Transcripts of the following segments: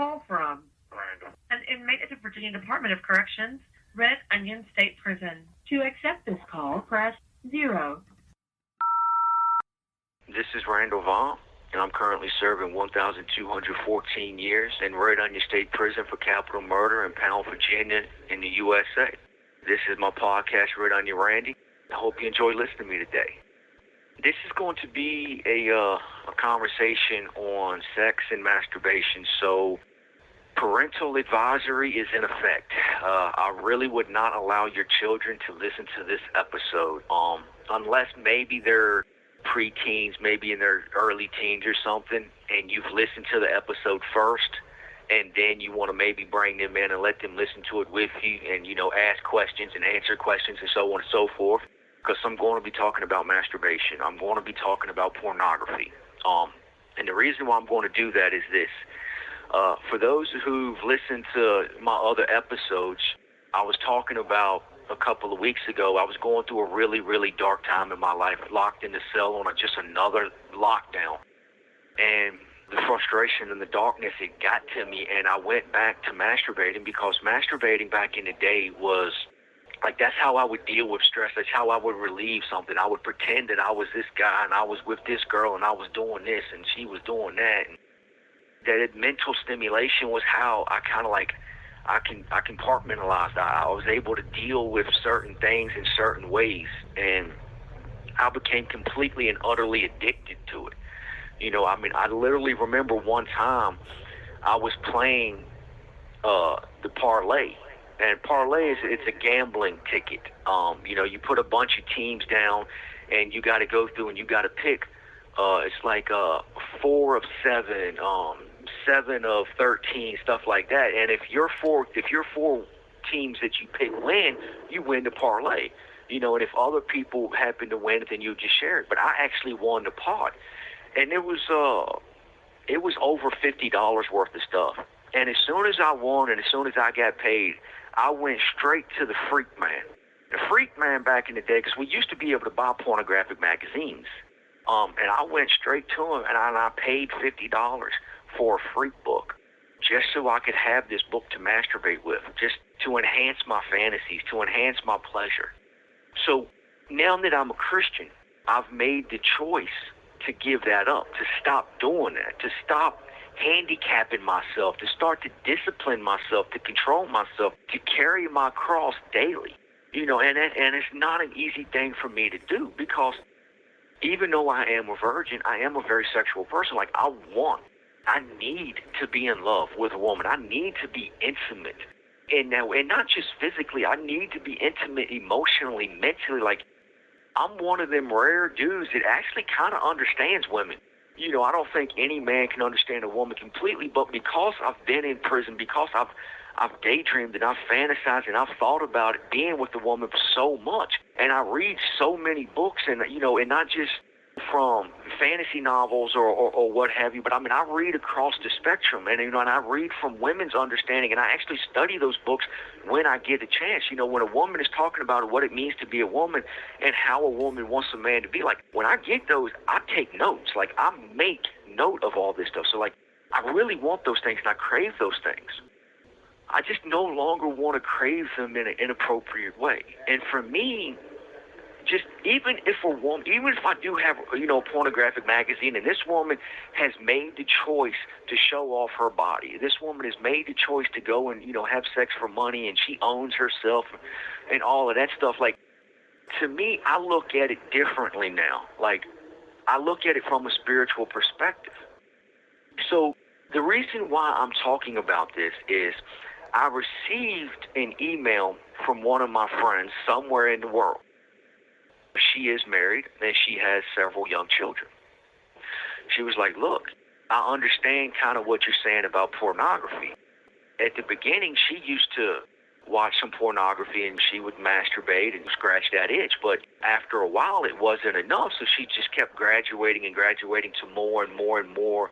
call from Randall. an inmate at the Virginia Department of Corrections, Red Onion State Prison. To accept this call, press 0. This is Randall Via, and I'm currently serving 1,214 years in Red Onion State Prison for capital murder in Powell, Virginia, in the USA. This is my podcast, Red Onion Randy. I hope you enjoy listening to me today. This is going to be a conversation on sex and masturbation, so parental advisory is in effect. I really would not allow your children to listen to this episode, unless maybe they're pre-teens, maybe in their early teens or something, and you've listened to the episode first, and then you want to maybe bring them in and let them listen to it with you and, ask questions and answer questions and so on and so forth, because I'm going to be talking about masturbation. I'm going to be talking about pornography. And the reason why I'm going to do that is this. For those who've listened to my other episodes, I was talking about a couple of weeks ago, I was going through a really, really dark time in my life, locked in the cell on just another lockdown. And the frustration and the darkness, it got to me, and I went back to masturbating, because masturbating back in the day was, like, that's how I would deal with stress. That's how I would relieve something. I would pretend that I was this guy, and I was with this girl, and I was doing this, and she was doing that. And that mental stimulation was how I kind of I compartmentalized. I was able to deal with certain things in certain ways, and I became completely and utterly addicted to it. I literally remember one time I was playing the parlay, and parlay it's a gambling ticket. You put a bunch of teams down, and you got to go through and you got to pick. It's like 4 of 7. 7 of 13, stuff like that. And if your four teams that you pick win, you win the parlay. And if other people happen to win it, then you just share it. But I actually won the pot, and it was over $50 worth of stuff. And as soon as I won, and as soon as I got paid, I went straight to the Freak Man. The Freak Man back in the day, because we used to be able to buy pornographic magazines. And I went straight to him, and I paid $50 for a freak book, just so I could have this book to masturbate with, just to enhance my fantasies, to enhance my pleasure. So now that I'm a Christian, I've made the choice to give that up, to stop doing that, to stop handicapping myself, to start to discipline myself, to control myself, to carry my cross daily. And it's not an easy thing for me to do, because even though I am a virgin, I am a very sexual person. I need to be in love with a woman. I need to be intimate. And not just physically, I need to be intimate emotionally, mentally. Like, I'm one of them rare dudes that actually kind of understands women. I don't think any man can understand a woman completely, but because I've been in prison, because I've daydreamed and I've fantasized and I've thought about it, being with a woman so much, and I read so many books, and and not just from fantasy novels or what have you, but I read across the spectrum, and and I read from women's understanding, and I actually study those books when I get a chance. When a woman is talking about what it means to be a woman and how a woman wants a man to be, like, when I get those, I take notes. Like, I make note of all this stuff. So, like, I really want those things, and I crave those things. I just no longer want to crave them in an inappropriate way. And for me, just even if I do have, a pornographic magazine, and this woman has made the choice to show off her body, this woman has made the choice to go and, have sex for money, and she owns herself and all of that stuff, like, to me, I look at it differently now. Like, I look at it from a spiritual perspective. So the reason why I'm talking about this is I received an email from one of my friends somewhere in the world. She is married, and she has several young children. She was like, look, I understand kind of what you're saying about pornography. At the beginning, she used to watch some pornography, and she would masturbate and scratch that itch. But after a while, it wasn't enough, so she just kept graduating to more and more and more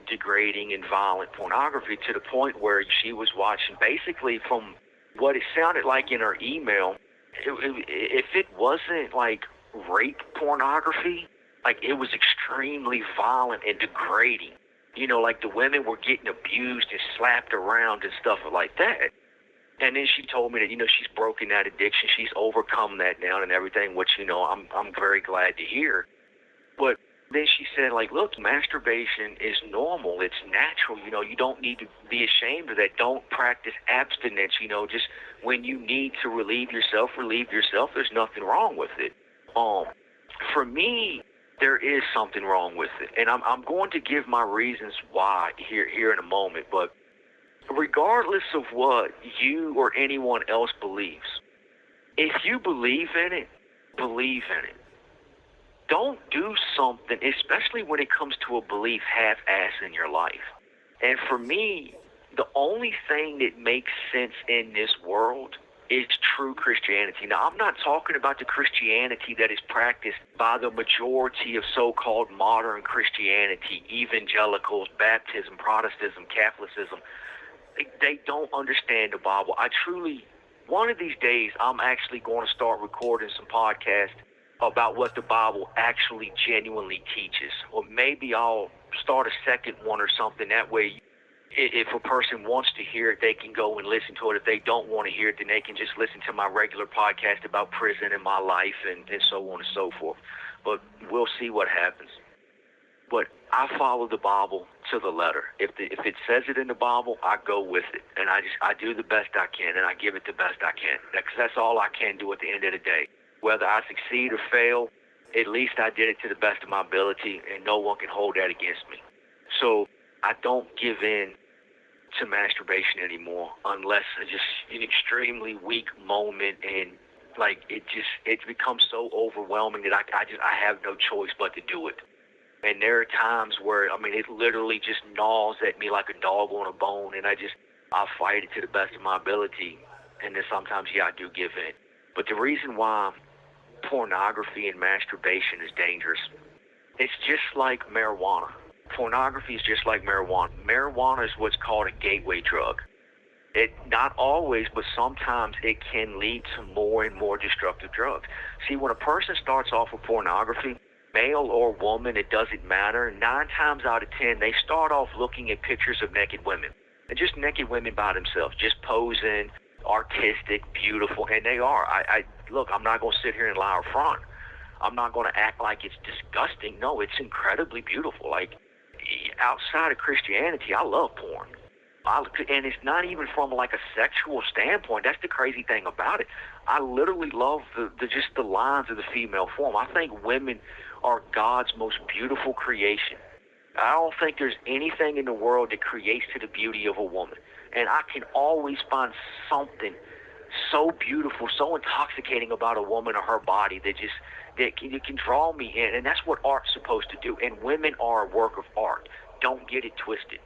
degrading and violent pornography, to the point where she was watching, basically, from what it sounded like in her email, if it wasn't like rape pornography, like, it was extremely violent and degrading. Like the women were getting abused and slapped around and stuff like that. And then she told me that, she's broken that addiction. She's overcome that now and everything, which, I'm very glad to hear. But then she said, like, look, masturbation is normal. It's natural. You don't need to be ashamed of that. Don't practice abstinence. Just when you need to relieve yourself. There's nothing wrong with it. For me, there is something wrong with it. And I'm going to give my reasons why here in a moment. But regardless of what you or anyone else believes, if you believe in it, believe in it. Don't do something, especially when it comes to a belief, half-ass in your life. And for me, the only thing that makes sense in this world is true Christianity. Now, I'm not talking about the Christianity that is practiced by the majority of so-called modern Christianity, evangelicals, baptism, Protestantism, Catholicism. They don't understand the Bible. One of these days, I'm actually going to start recording some podcasts about what the Bible actually genuinely teaches. Or maybe I'll start a second one or something. That way, if a person wants to hear it, they can go and listen to it. If they don't want to hear it, then they can just listen to my regular podcast about prison and my life and so on and so forth. But we'll see what happens. But I follow the Bible to the letter. If it says it in the Bible, I go with it. And I do the best I can, and I give it the best I can. Because that's all I can do at the end of the day. Whether I succeed or fail, at least I did it to the best of my ability, and no one can hold that against me. So I don't give in to masturbation anymore unless it's just an extremely weak moment, and like it becomes so overwhelming that I have no choice but to do it. And there are times where, it literally just gnaws at me like a dog on a bone, and I fight it to the best of my ability. And then sometimes, I do give in. But the reason why pornography and masturbation is dangerous, it's just like marijuana. Pornography is just like marijuana. Marijuana is what's called a gateway drug. It not always, but sometimes it can lead to more and more destructive drugs. See, when a person starts off with pornography, male or woman, it doesn't matter. 9 times out of 10, they start off looking at pictures of naked women. And just naked women by themselves, just posing, artistic, beautiful, and they are. Look, I'm not going to sit here and lie up front. I'm not going to act like it's disgusting. No, it's incredibly beautiful. Like, outside of Christianity, I love porn. And it's not even from like a sexual standpoint. That's the crazy thing about it. I literally love just the lines of the female form. I think women are God's most beautiful creation. I don't think there's anything in the world that creates to the beauty of a woman. And I can always find something so beautiful, so intoxicating about a woman or her body that can draw me in. And that's what art's supposed to do. And women are a work of art. Don't get it twisted.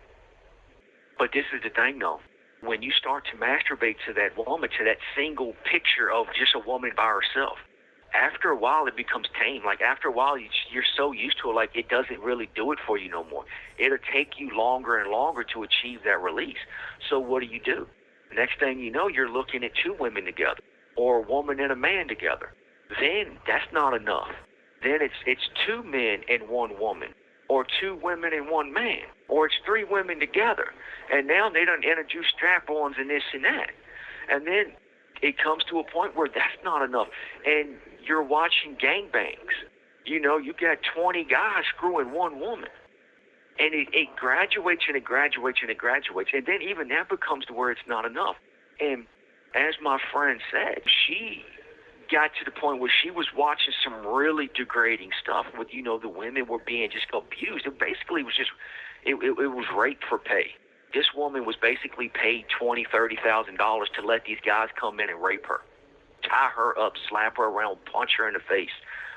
But this is the thing, though. When you start to masturbate to that woman, to that single picture of just a woman by herself, after a while it becomes tame. Like, after a while you're so used to it, like it doesn't really do it for you no more. It'll take you longer and longer to achieve that release. So what do? Next thing you know, you're looking at 2 women together, or a woman and a man together. Then that's not enough. Then it's 2 men and 1 woman, or 2 women and 1 man, or it's 3 women together. And now they done introduce strap-ons and this and that. And then it comes to a point where that's not enough. And you're watching gangbangs. You got 20 guys screwing 1 woman. And it graduates and it graduates and it graduates. And then even that becomes to where it's not enough. And as my friend said, she got to the point where she was watching some really degrading stuff with, the women were being just abused. It basically was just, it was rape for pay. This woman was basically paid $20,000, $30,000 to let these guys come in and rape her, tie her up, slap her around, punch her in the face,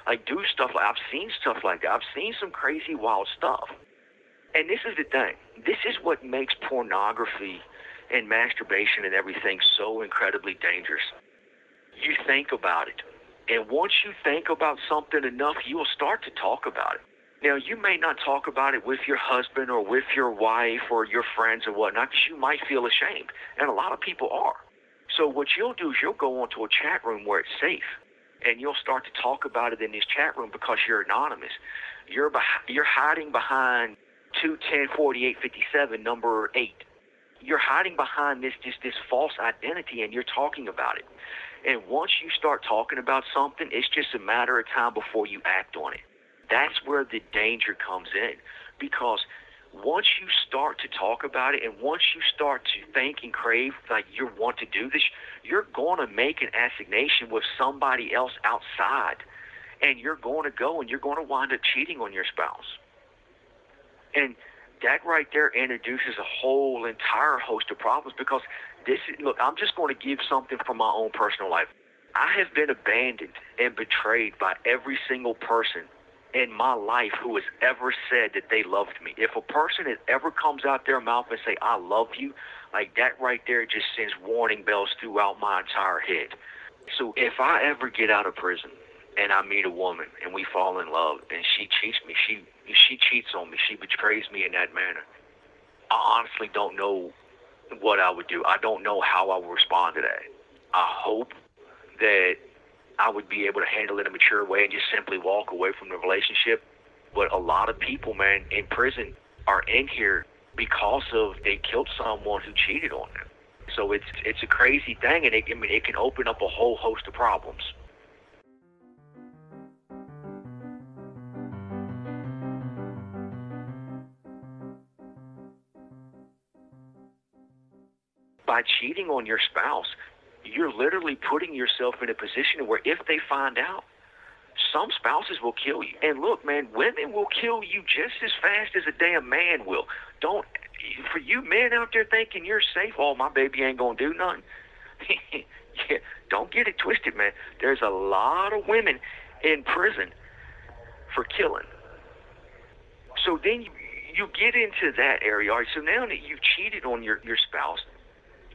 like do stuff like, I've seen stuff like that. I've seen some crazy, wild stuff. And this is the thing. This is what makes pornography and masturbation and everything so incredibly dangerous. You think about it. And once you think about something enough, you will start to talk about it. Now, you may not talk about it with your husband or with your wife or your friends or whatnot, because you might feel ashamed. And a lot of people are. So what you'll do is you'll go onto a chat room where it's safe. And you'll start to talk about it in this chat room because you're anonymous. You're hiding behind 210-48-57, number 8. You're hiding behind this false identity, and you're talking about it. And once you start talking about something, it's just a matter of time before you act on it. That's where the danger comes in, because once you start to talk about it, and once you start to think and crave like you want to do this, you're going to make an assignation with somebody else outside, and you're going to go and you're going to wind up cheating on your spouse. And that right there introduces a whole entire host of problems, because look, I'm just going to give something from my own personal life. I have been abandoned and betrayed by every single person in my life who has ever said that they loved me. If a person ever comes out their mouth and say, I love you, like that right there just sends warning bells throughout my entire head. So if I ever get out of prison and I meet a woman and we fall in love and she cheats me, she cheats on me, she betrays me in that manner, I honestly don't know what I would do. I don't know how I would respond to that. I hope that I would be able to handle it in a mature way and just simply walk away from the relationship. But a lot of people, man, in prison are in here because of they killed someone who cheated on them. So it's a crazy thing, and it can open up a whole host of problems. By cheating on your spouse, you're literally putting yourself in a position where if they find out, some spouses will kill you. And look, man, women will kill you just as fast as a damn man will. For you men out there thinking you're safe, oh, my baby ain't gonna do nothing. Yeah, don't get it twisted, man. There's a lot of women in prison for killing. So then you get into that area. All right, so now that you've cheated on your spouse,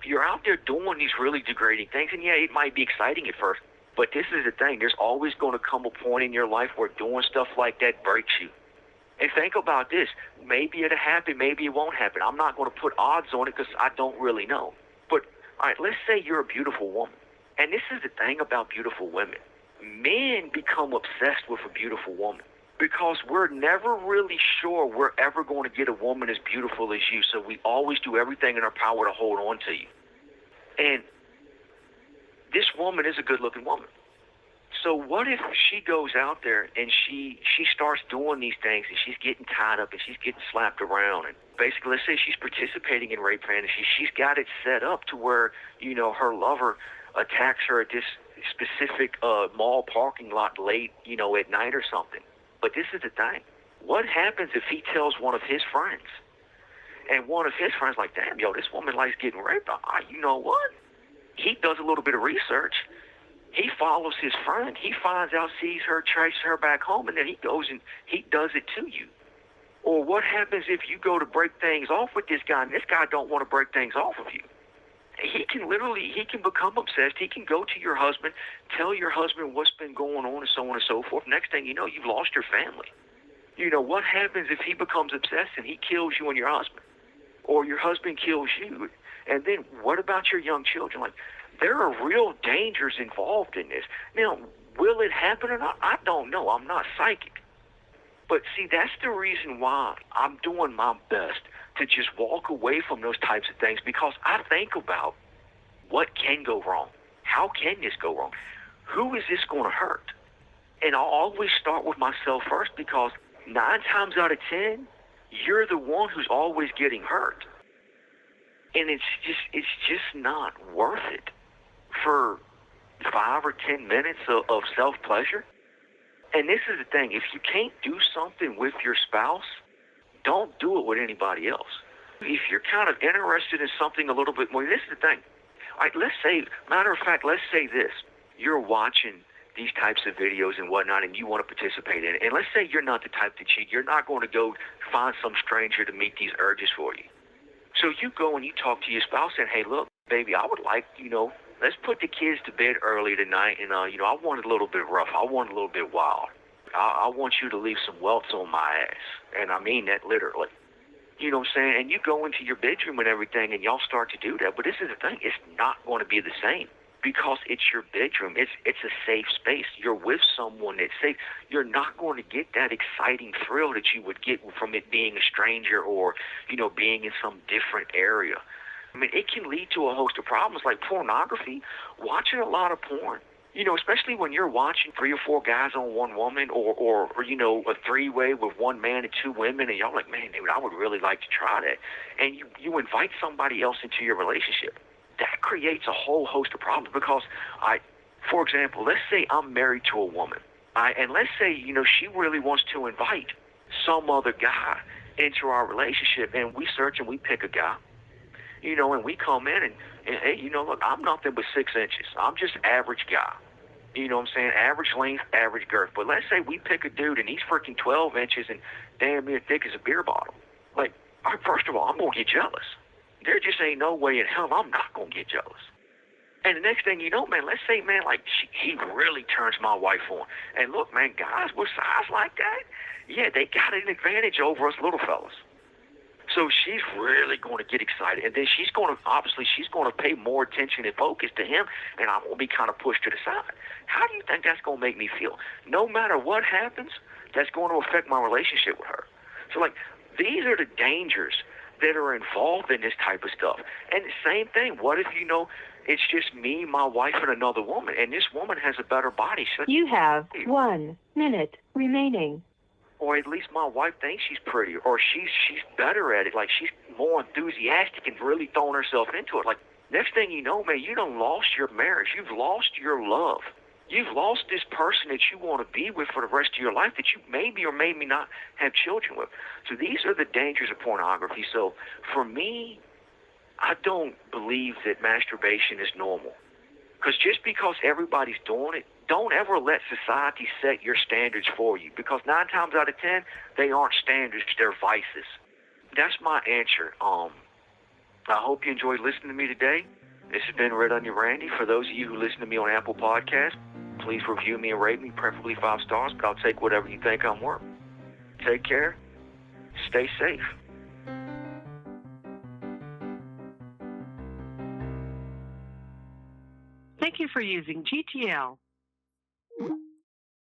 you're out there doing these really degrading things, and yeah, it might be exciting at first, but this is the thing. There's always going to come a point in your life where doing stuff like that breaks you. And think about this. Maybe it'll happen, maybe it won't happen. I'm not going to put odds on it because I don't really know. But, all right, let's say you're a beautiful woman. And this is the thing about beautiful women. Men become obsessed with a beautiful woman because we're never really sure we're ever going to get a woman as beautiful as you, so we always do everything in our power to hold on to you. And this woman is a good-looking woman. So what if she goes out there and she starts doing these things, and she's getting tied up and she's getting slapped around, and basically, let's say she's participating in rape fantasy. She's got it set up to where, her lover attacks her at this specific mall parking lot late, at night or something. But this is the thing. What happens if he tells one of his friends? And one of his friends like, damn, this woman likes getting raped. You know what? He does a little bit of research. He follows his friend. He finds out, sees her, traces her back home, and then he goes and he does it to you. Or what happens if you go to break things off with this guy, and this guy don't want to break things off of you? He can become obsessed. He can go to your husband, tell your husband what's been going on, and so on and so forth. Next thing you know, you've lost your family. What happens if he becomes obsessed and he kills you and your husband? Or your husband kills you? And then what about your young children? Like, there are real dangers involved in this. Now, will it happen or not? I don't know. I'm not psychic. But see, that's the reason why I'm doing my best to just walk away from those types of things, because I think about what can go wrong. How can this go wrong? Who is this going to hurt? And I'll always start with myself first, because 9 times out of 10, you're the one who's always getting hurt. And it's just not worth it for 5 or 10 minutes of self-pleasure. And this is the thing. If you can't do something with your spouse, don't do it with anybody else. If you're kind of interested in something a little bit more, this is the thing. All right, let's say this. You're watching these types of videos and whatnot, and you want to participate in it. And let's say you're not the type to cheat. You're not going to go find some stranger to meet these urges for you. So you go and you talk to your spouse and, hey, look, baby, I would like, let's put the kids to bed early tonight, and, I want it a little bit rough. I want it a little bit wild. I want you to leave some welts on my ass. And I mean that literally. You know what I'm saying? And you go into your bedroom and everything, and y'all start to do that. But this is the thing. It's not going to be the same. because it's your bedroom. It's a safe space. You're with someone that's safe. You're not going to get that exciting thrill that you would get from it being a stranger or, being in some different area. I mean, it can lead to a host of problems like pornography, watching a lot of porn. Especially when you're watching 3 or 4 guys on one woman or a three-way with one man and 2 women, and y'all like, man, dude, I would really like to try that. And you invite somebody else into your relationship. That creates a whole host of problems because, for example, let's say I'm married to a woman, and let's say, she really wants to invite some other guy into our relationship, and we search and we pick a guy, and we come in and hey, look, I'm nothing but 6 inches. I'm just average guy. You know what I'm saying? Average length, average girth. But let's say we pick a dude and he's freaking 12 inches and damn near thick as a beer bottle. Like, first of all, I'm going to get jealous. There just ain't no way in hell I'm not going to get jealous. And the next thing you know, man, let's say, man, like, he really turns my wife on. And look, man, guys with size like that, yeah, they got an advantage over us little fellas. So she's really going to get excited, and then she's going to pay more attention and focus to him, and I'm going to be kind of pushed to the side. How do you think that's going to make me feel? No matter what happens, that's going to affect my relationship with her. So, like, these are the dangers that are involved in this type of stuff. And the same thing, what if, it's just me, my wife, and another woman, and this woman has a better body? So You have 1 minute remaining. Or at least my wife thinks she's prettier, or she's better at it. Like, she's more enthusiastic and really throwing herself into it. Like, next thing you know, man, you done lost your marriage. You've lost your love. You've lost this person that you want to be with for the rest of your life that you maybe or maybe not have children with. So these are the dangers of pornography. So for me, I don't believe that masturbation is normal. Because just because everybody's doing it, don't ever let society set your standards for you. Because 9 times out of 10, they aren't standards, they're vices. That's my answer. I hope you enjoyed listening to me today. This has been Red Onion Randy. For those of you who listen to me on Apple Podcasts, please review me and rate me, preferably 5 stars, but I'll take whatever you think I'm worth. Take care. Stay safe. Thank you for using GTL.